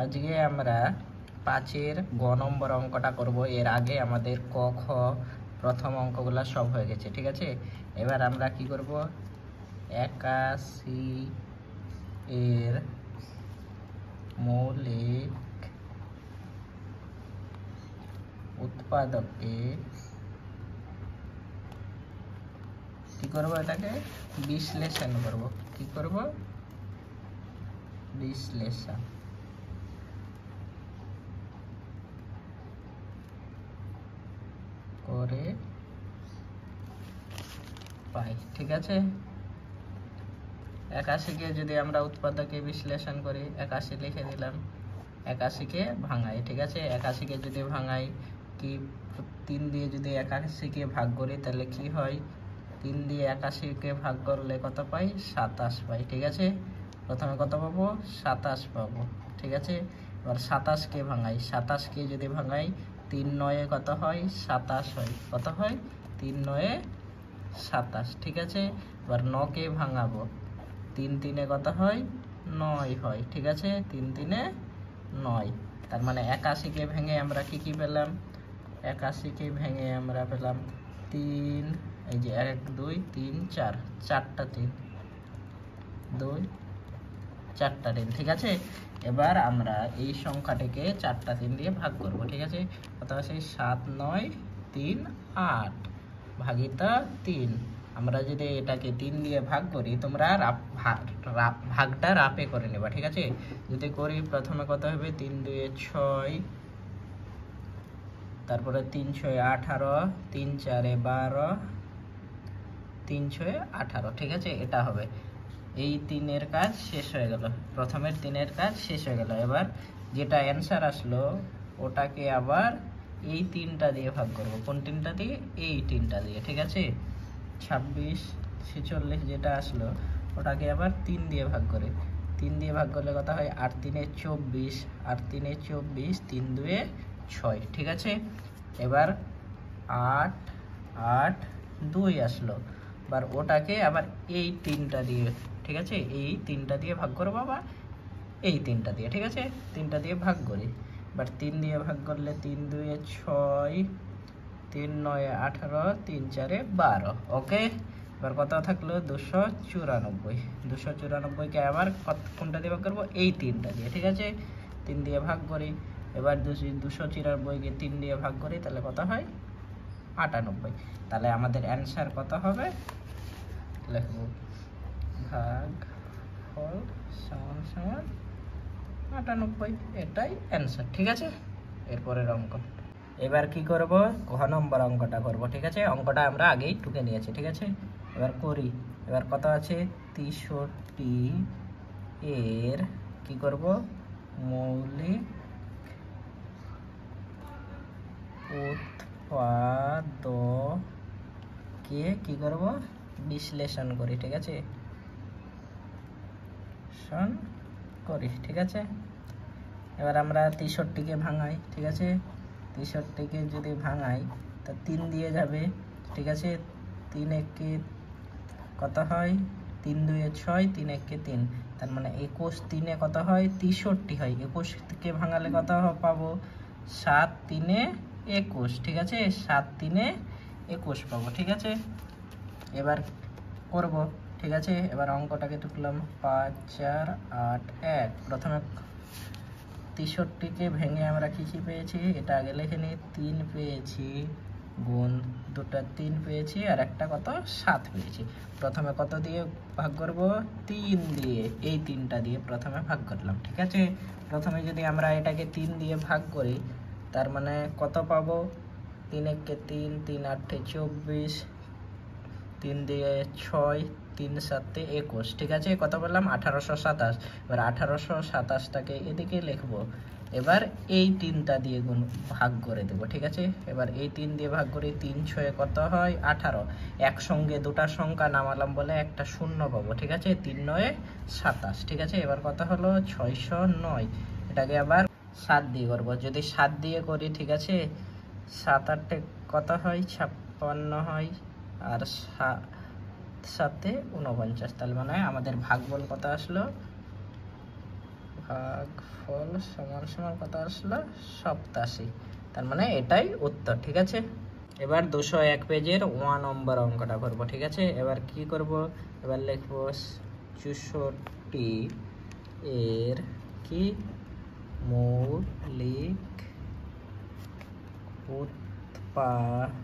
আজকে আমরা 5-এর গ নম্বর অঙ্কটা করব। এর আগে আমাদের ক খ প্রথম অঙ্কগুলো সব হয়ে গেছে, ঠিক আছে। এবার আমরা কি করব, 81 এর মৌলিক উৎপাদকে কি করব, এটাকে বিশ্লেষণ করব। কি করব? বিশ্লেষণ করে পাই, ঠিক আছে। 81কে যদি আমরা উৎপাদকে বিশ্লেষণ করি, 81 লিখে দিলাম, 81কে ভাঙাই, ঠিক আছে। 81কে যদি ভাঙাই, কি 3 দিয়ে যদি 81কে ভাগ করি তাহলে কি হয়, 3 দিয়ে 81কে ভাগ করলে কত পাই, 27 পাই, ঠিক আছে। প্রথমে কত পাবো, 27 পাবো, ঠিক আছে। এবার 27কে ভাঙাই, 27কে যদি ভাঙাই 3 9 কত হয়, 27 হয়। কত হয়, 3 9 27, ঠিক আছে। এবার 9কে ভাঙাবো, 3 3 কত হয়, 9 হয়, ঠিক আছে। 3 3 9, তার মানে 81কে ভেঙে আমরা কি কি পেলাম, 81কে ভেঙে আমরা পেলাম 3, এই যে 1 2 3 4, 4টা 3, 2 4টা 3, ঠিক আছে। এবার আমরা এই সংখ্যাটিকে 4টা 3 দিয়ে ভাগ করব, ঠিক আছে। কত আছে, 7 9 3 8 ভাগিতা 3। আমরা যদি এটাকে 3 দিয়ে ভাগ করি, তোমরা ভাগটা রাপে করে নেবা, ঠিক আছে। যদি করি, প্রথমে কত হবে, 3 2 6, তারপরে 3 6 18, 3 4 12, 3 6 18, ঠিক আছে। এটা হবে, এই 3-এর কাজ শেষ হয়ে গেল, প্রথমের 3-এর কাজ শেষ হয়ে গেল। এবার যেটা অ্যান্সার আসলো ওটাকে আবার এই 3টা দিয়ে ভাগ করব। কোন 3টা দিয়ে, এই 3টা দিয়ে, ঠিক আছে। 26 46 যেটা আসলো ওটাকে আবার 3 দিয়ে ভাগ করে, 3 দিয়ে ভাগ করলে কত হয়, 8 3 24, 8 3 24, 3 2 6, ঠিক আছে। এবার 8 8 2 আসলো, এবার ওটাকে আবার এই 3টা দিয়ে, ঠিক আছে, এই 3টা দিয়ে ভাগ করবো, আবার এই 3টা দিয়ে, ঠিক আছে। 3টা দিয়ে ভাগ করি, এবার 3 দিয়ে ভাগ করলে 3 2 6, 3 9 18, 3 4 12, ওকে। এবার কত থাকলো, 294, 294কে আবার কোনটা দিয়ে ভাগ করবো, এই 3টা দিয়ে, ঠিক আছে। 3 দিয়ে ভাগ করি, এবার 294কে 3 দিয়ে ভাগ করি, তাহলে কত হয়, 98। তাহলে আমাদের অ্যান্সার কত হবে, লিখব ভাগ ফল সমান সমান 98, এটাই অ্যান্সার, ঠিক আছে। এরপরের অঙ্ক, এবার কি করব, ঘ নম্বর অঙ্কটা করব, ঠিক আছে। অঙ্কটা আমরা আগেই টুকে নিয়েছি, ঠিক আছে। এবার করি, এবার কত আছে, 63 এর কি করব, মৌলিক উৎপাদকে কি করব, বিশ্লেষণ করি, ঠিক আছে, করি, ঠিক আছে। এবার আমরা 63কে ভাঙাই, ঠিক আছে। 63কে যদি ভাঙাই তা 3 দিয়ে যাবে, ঠিক আছে। 3 1 কত হয়, 3 2 6, 3 1 3, তার মানে 21 3 কত হয়, 63 হয়। 21কে ভাঙালে কত পাবো, 7 3 21, ঠিক আছে। 7 3 21 পাবো, ঠিক আছে। এবার করব, ঠিক আছে। এবার অঙ্কটাকে টুকলাম, 5 4 8 1, প্রথমে 63কে ভেঙে আমরা কি কি পেয়েছি, এটা আগে লিখে নিই, 3 পেয়েছি, গুণ 2টা 3 পেয়েছি, আর একটা কত, 7 পেয়েছি। প্রথমে কত দিয়ে ভাগ করব, 3 দিয়ে, এই 3টা দিয়ে প্রথমে ভাগ করলাম, ঠিক আছে। প্রথমে যদি আমরা এটাকে 3 দিয়ে ভাগ করি, তার মানে কত পাবো, 3 1 3, 3 8 24, 3 দিয়ে 6, 3 7 21, ঠিক আছে। কত বললাম, 1827। এবার 1827টাকে এদিকে লিখবো, এবার এই 3টা দিয়ে ভাগ করে দেবো, ঠিক আছে। এবার এই 3 দিয়ে ভাগ করি, 3 6 কত হয়, 18, একসঙ্গে দুটা সংখ্যা নামালাম বলে একটা শূন্য পাবো, ঠিক আছে। 3 9 27, ঠিক আছে। এবার কত হলো, 609, এটাকে আবার 7 দিয়ে করবো। যদি 7 দিয়ে করি, ঠিক আছে, 7 8 কত হয়, 56 হয়, আর 7 7 49, তাহলে মানে আমাদের ভাগফল কত আসলো, ভাগফল সমান সমান কত আসলো 87, তার মানে এটাই উত্তর। ঠিক আছে, এবার 201 পেজের 1 নম্বর অঙ্কটা করব। ঠিক আছে, এবার কি করব, এবার লিখব 64 এর কি মৌলিক উৎপাদকে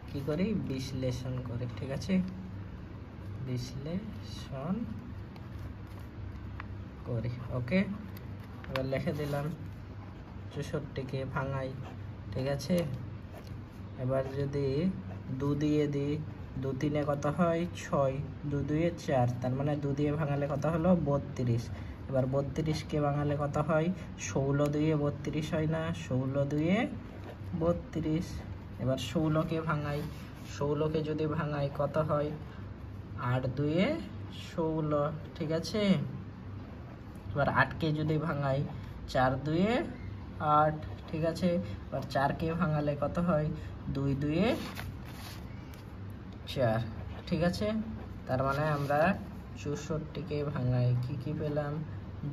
কি করি বিশ্লেষণ করে। ঠিক আছে, বিশ্লেষণ করি। ওকে, এবার লিখে দিলাম 64কে ভাঙাই। ঠিক আছে, এবার যদি 2 দিয়ে দিই, 2 3 কত হয় 6, 2 2 4, তার মানে 2 দিয়ে ভাঙালে কত হলো 32। এবার 32কে ভাঙালে কত হয় 16 2 32 হয় না, 16 2 32। এবার 16কে ভাঙাই, 16কে যদি ভাঙাই কত হয় 8 2 16। ঠিক আছে, এবার 8কে যদি ভাঙাই 4 2 8। ঠিক আছে, এবার 4কে ভাঙালে কত হয় 2 2 4। ঠিক আছে, তার মানে আমরা 64কে ভাঙাই কি কি পেলাম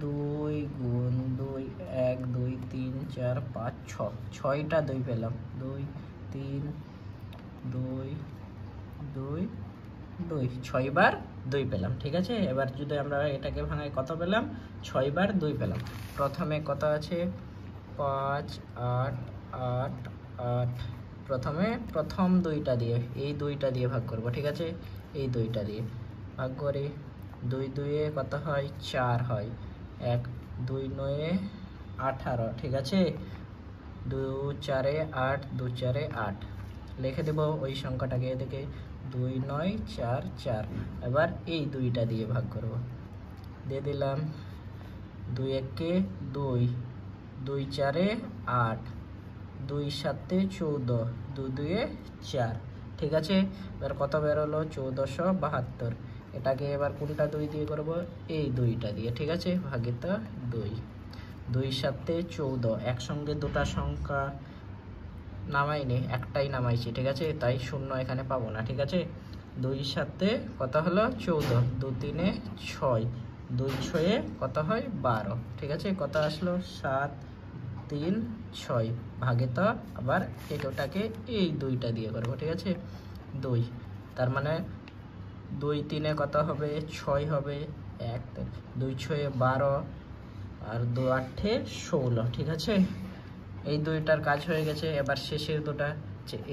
2 গুণ 2 1 2 3 4 5 6, 6টা 2 পেলাম, 2 3 2 2 2, 6 বার 2 পেলাম। ঠিক আছে, এবার যদি আমরা এটাকে ভাঙাই কত পেলাম 6 বার 2 পেলাম। প্রথমে কত আছে 5 8 8 8, প্রথমে প্রথম 2টা দিয়ে এই 2টা দিয়ে ভাগ করব। ঠিক আছে, এই 2টা দিয়ে ভাগ করি, 2 2 কত হয় 4 হয়, 1 2 9 18। ঠিক আছে, 2 4 8 2 4 8 লিখে দেব ওই সংখ্যাটাকে, এদিকে 2 9 4 4। এবার এই 2টা দিয়ে ভাগ করব, দিয়ে দিলাম 2 1 2 2 4 8 2 7 14 2 2 4। ঠিক আছে, এবার কত বেরোলো 1472। এটাকে এবার কোনটা 2 দিয়ে করব, এই 2টা দিয়ে। ঠিক আছে, ভাগিত 2, 2 7 14, একসঙ্গে দুটো সংখ্যা নামাইনি, একটাই নামাইছি। ঠিক আছে, তাই 0 এখানে পাবো না। ঠিক আছে, 2 7 কত হলো 14, 2 3 6, 2 6 কত হয় 12। ঠিক আছে, কত আসলো 7 3 6, ভাগিত আবার এটাকে এই 2টা দিয়ে করব। ঠিক আছে, 2, তার মানে 2 3 কত হবে 6 হবে, 1 2 6 12 আর 2 8 16। ঠিক আছে, এই 2টার কাজ হয়ে গেছে। এবার শেষের দুটা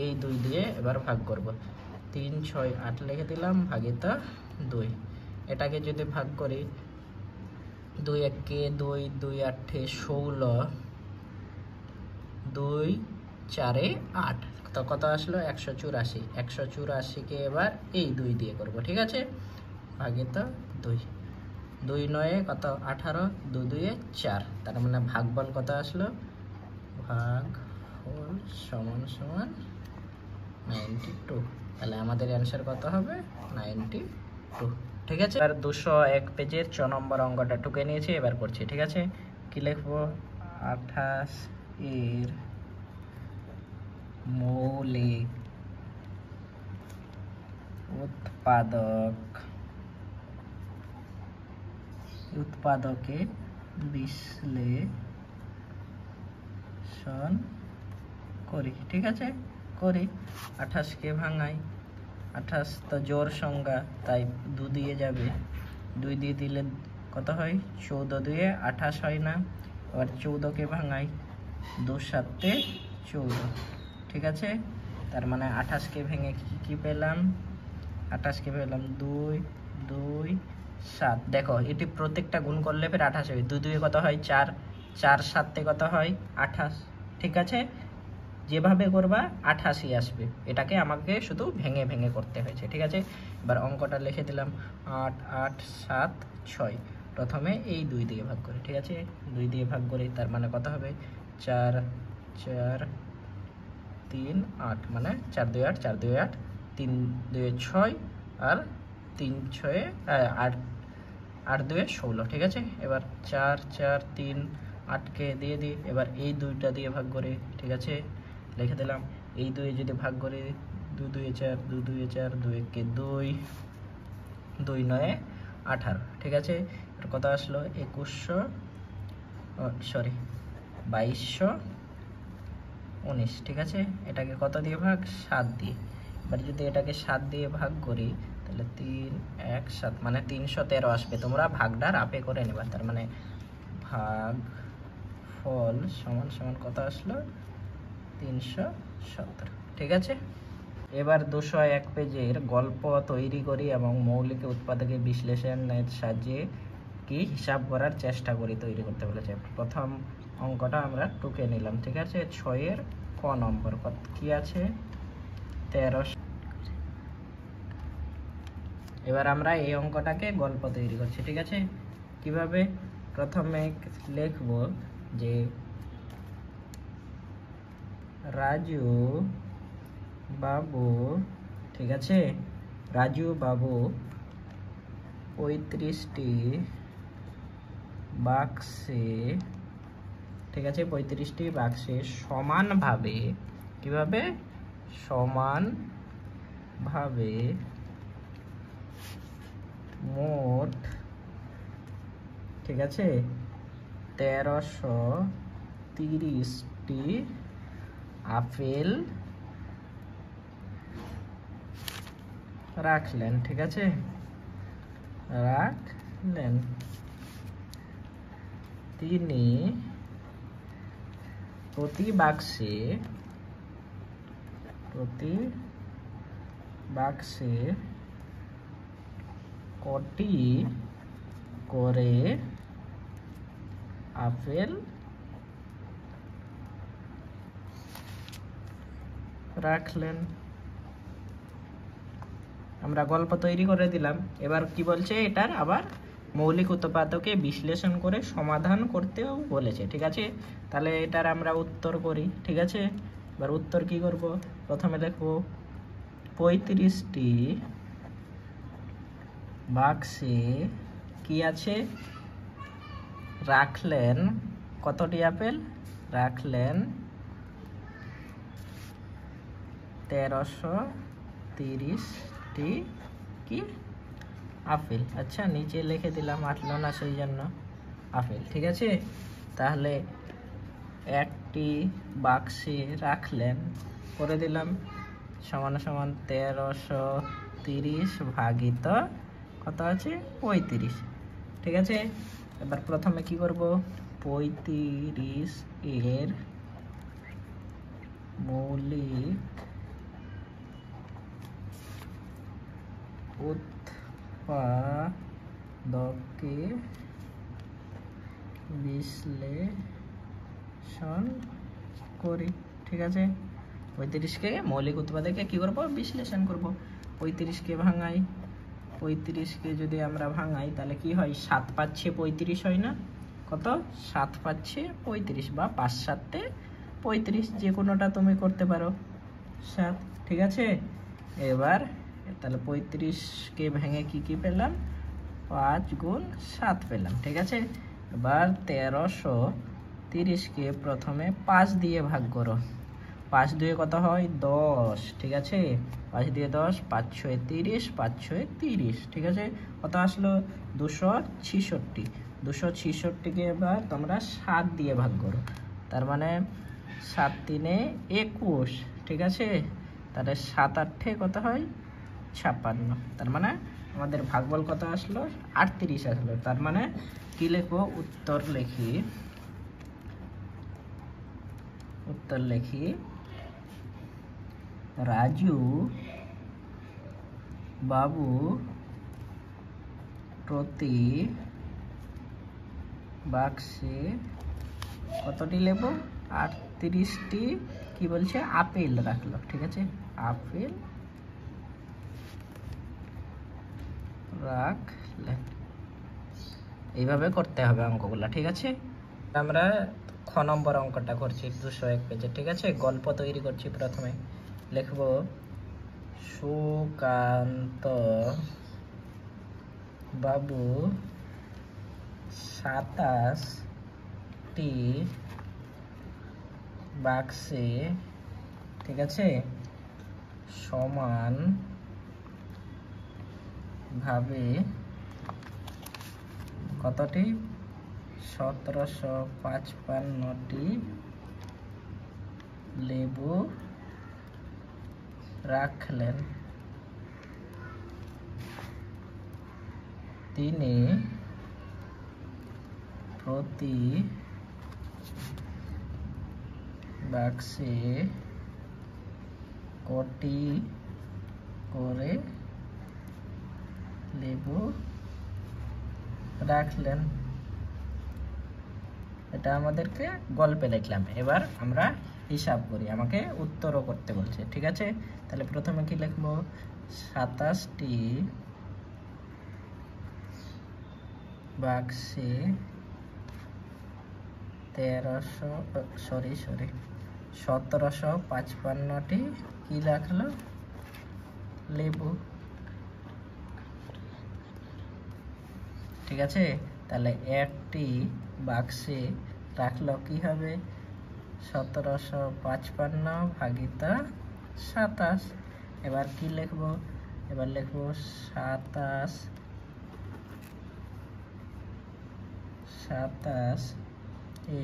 এই 2 দিয়ে এবার ভাগ করব, 3 6 8 লিখে দিলাম, ভাগিত 2। এটাকে যদি ভাগ করি 2 1 2 2 8 16, 2 4 8, তো কত আসলো 184। 184কে এবার এই 2 দিয়ে করব। ঠিক আছে, ভাগিত 2, 2 9 কত 18, 2 2 4, তার মানে ভাগফল কত আসলো, ভাগফল সমান সমান 92। তাহলে আমাদের অ্যান্সার কত হবে 92। ঠিক আছে, এবার 201 পেজের 6 নম্বর অঙ্কটা টুকে নিয়েছি, এবার করছি। ঠিক আছে, কি লিখবো 28 এর মৌলিক উৎপাদকে বিশ্লেষণ করি। ঠিক আছে, করি, 28কে ভাঙাই, 28 তো জোড় সংখ্যা তাই 2 দিয়ে যাবে, 2 দিয়ে দিলে কত হয় 14 2 28 হয় না। এবার 14কে ভাঙাই, 2 7 14। ঠিক আছে, তার মানে 28কে ভেঙে কি পেলাম, 28কে পেলাম 2 2 7। দেখো এটি প্রত্যেকটা গুণ করলে ফের 28 হবে, 2 2 কত হয় 4, 4 7 কত হয় 28। ঠিক আছে, যেভাবে করবা 88 আসবে, এটাকে আমাকে শুধু ভেঙে ভেঙে করতে হয়েছে। ঠিক আছে, এবার অঙ্কটা লিখে দিলাম 8 8 7 6, প্রথমে এই 2 দিয়ে ভাগ করি। ঠিক আছে, 2 দিয়ে ভাগ করি, তার মানে কত হবে 4 4 3 8, মানে 4 2 8 4 2 8 3 2 6 আর 3 6 8 8 2 16। ঠিক আছে, এবার 4 4 3 8কে দিয়ে দিই, এবার এই 2টা দিয়ে ভাগ করি। ঠিক আছে, লিখে দিলাম এই 2 যদি ভাগ করি 2 2 4 2 2 4 2 1 2 2 9 18। ঠিক আছে, কত আসলো 2219, ঠিক আছে। এটাকে কত দিয়ে ভাগ, 7 দিয়ে। এবার যদি এটাকে 7 দিয়ে ভাগ করি তাহলে 3 1 7 মানে 313 আসবে। তোমরা ভাগটা রাপে করে নেবা, তার মানে ভাগ ফল সমান সমান কত আসলো 317, ঠিক আছে। এবার 201 পেজের গল্প তৈরি করি এবং মৌলিক উৎপাদকে বিশ্লেষণের সাহায্যে কি হিসাব করার চেষ্টা করি, তৈরি করতে বলেছে। প্রথম অঙ্কটা আমরা টুকে নিলাম, ঠিক আছে। 6 এর ক নম্বর কি আছে 13। এবার আমরা এই অঙ্কটাকে গল্প তৈরি করছি, ঠিক আছে। কিভাবে, প্রথমে লিখব যে রাজু বাবু, ঠিক আছে, রাজু বাবু 35টি বাক্সে, ঠিক আছে, 35টি বাক্সে সমানভাবে, কিভাবে, সমানভাবে মোট, ঠিক আছে, 1330টি আপেল রাখলেন, ঠিক আছে, রাখলেন। তিনি প্রতি বাক্সে কটি করে আপেল রাখলেন। আমরা গল্প তৈরি করে দিলাম। এবার কি বলছে, এটার আবার মৌলিক উৎপাদকে বিশ্লেষণ করে সমাধান করতেও বলেছে, ঠিক আছে। তাহলে এটার আমরা উত্তর করি, ঠিক আছে। এবার উত্তর কি করব, প্রথমে লিখব 35টি বাক্সে কি আছে, রাখলেন কতটি আপেল, রাখলেন 1330টি কি আপেল। আচ্ছা, নিচে লিখে দিলাম, আটলো না সেই জন্য আপেল, ঠিক আছে। তাহলে একটি বাক্সে রাখলেন করে দিলাম সমান সমান 1330 ভাগিত কত আছে 35, ঠিক আছে। এবার প্রথমে কি করব, 35 এর মৌলিক উৎপাদকে বিশ্লেষণ করি, ঠিক আছে। 35কে মৌলিক উৎপাদকে কি করব, বিশ্লেষণ করব। 35কে ভাঙাই, 35কে যদি আমরা ভাঙাই তাহলে কি হয়, 7 পাচ্ছে 35 হয় না, কত 7 পাচ্ছে 35 বা 5 7 35, যে কোনোটা তুমি করতে পারো 7, ঠিক আছে। এবার তাহলে 35কে ভেঙে কি পেলাম, 5 গুণ 7 পেলাম, ঠিক আছে। এবার 1330কে প্রথমে 5 দিয়ে ভাগ করো, 5 দিয়ে কত হয় 10, ঠিক আছে। 5 দিয়ে 10, 5 6 30, 5 6 30, ঠিক আছে। কত আসলো 266। 266কে এবার তোমরা 7 দিয়ে ভাগ করো, তার মানে 7 3 21, ঠিক আছে। তাহলে 7 8 কত হয় 56, তার মানে আমাদের ভাগফল কত আসলো 38 আসলো। তার মানে কি লিখবো, উত্তর লিখি রাজু বাবু প্রতি বাক্সে কতটি নেব, 38টি কি বলছে আপেল রাখলো, ঠিক আছে, আপেল রাখলেন। এইভাবে করতে হবে অঙ্কগুলা, ঠিক আছে। আমরা খ নম্বর অঙ্কটা করছি 201 পেজে, ঠিক আছে। গল্প তৈরি করছি, প্রথমে লিখব সুকান্ত বাবু 27টি বাক্সে, ঠিক আছে, সমান ভাবে কতটি? 1755টি লেবু রাখলেন। তিনি প্রতি বাক্সে কটি করে লেবু রাখলেন? এটা আমাদেরকে গল্পে লিখলাম। এবার আমরা হিসাব করি, আমাকে উত্তরও করতে বলছে। ঠিক আছে, তাহলে প্রথমে কি লিখবো? 27টি বাক্সে 1755টি কি রাখলো? লেবু। ঠিক আছে, তাহলে একটি বাক্সে রাখলো কি হবে? 1755 ভাগিত 27। এবার কি লিখবো? এবার লিখবো 27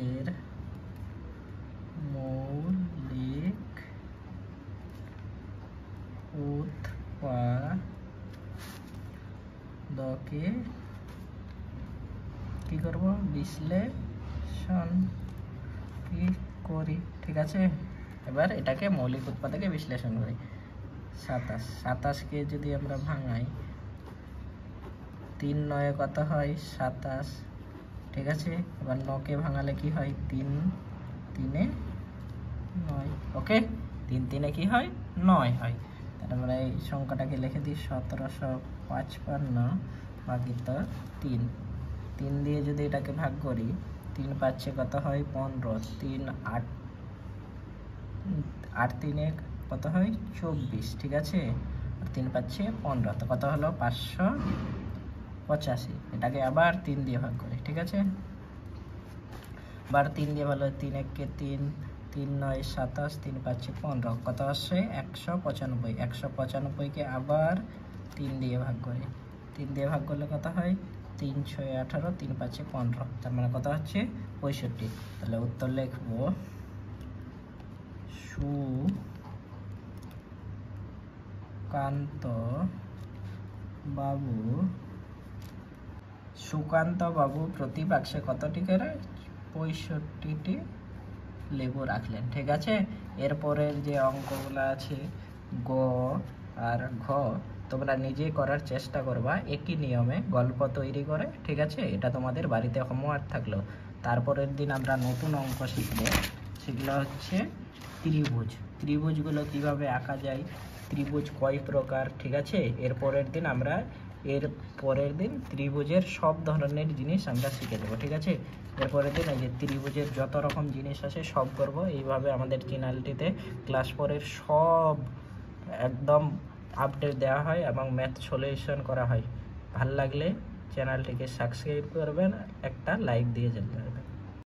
এর মৌলিক উৎপাদকে কি করব? বিশ্লেষণ কি করি। ঠিক আছে, এবার এটাকে মৌলিক উৎপাদকে বিশ্লেষণ করি। 27কে যদি আমরা ভাঙাই, 3 9 কত হয়? 27। ঠিক আছে, এবার 9কে ভাঙালে কি হয়? 3 3 9। ওকে, 3 3 কি হয়? 9 হয়। তাহলে আমরা এই সংখ্যাটাকে লিখে দিই 1755 ভাগিত 3। 3 দিয়ে যদি এটাকে ভাগ করি, 3 পাচ্ছে কত হয়? 15। 3 8 8 3 কত হয়? 24। ঠিক আছে, আর 3 পাচ্ছে 15, তো কত হলো? 585। এটাকে আবার 3 দিয়ে ভাগ করি। ঠিক আছে, আবার 3 দিয়ে ভালো, 3 1 কে 3, 3 9 27, 3 পাচ্ছে 15, কত আসছে? 195। 195কে আবার 3 দিয়ে ভাগ করি। 3 দিয়ে ভাগ করলে কত হয়? 3 6 18, 3 পাচ্ছে 15, তার মানে কত হচ্ছে? 65। তাহলে উত্তর লিখবো সুকান্ত বাবু প্রতি বাক্সে কতটি করে? 65টি লেবু রাখলেন। ঠিক আছে, এরপরের যে অঙ্কগুলো আছে গ আর ঘ, তোমরা নিজে করার চেষ্টা করবা একই নিয়মে গল্প তৈরি করে। ঠিক আছে, এটা তোমাদের বাড়িতে হোমওয়ার্ক থাকলো। তারপরের দিন আমরা নতুন অঙ্ক শিখবো, সেগুলো হচ্ছে ত্রিভুজ। ত্রিভুজগুলো কিভাবে আঁকা যায়, ত্রিভুজ কয় প্রকার। ঠিক আছে, এর পরের দিন ত্রিভুজের সব ধরনের জিনিস আমরা শিখে দেবো। ঠিক আছে, এরপরের দিন এই যে ত্রিভুজের যত রকম জিনিস আছে সব করব। এইভাবে আমাদের চ্যানেলটিতে ক্লাস 4-এর সব একদম আপডেট দেওয়া হয় এবং ম্যাথ সলিউশন করা হয়। ভালো লাগলে চ্যানেলটিকে সাবস্ক্রাইব করবেন, একটা লাইক দিয়ে যেতে হবে।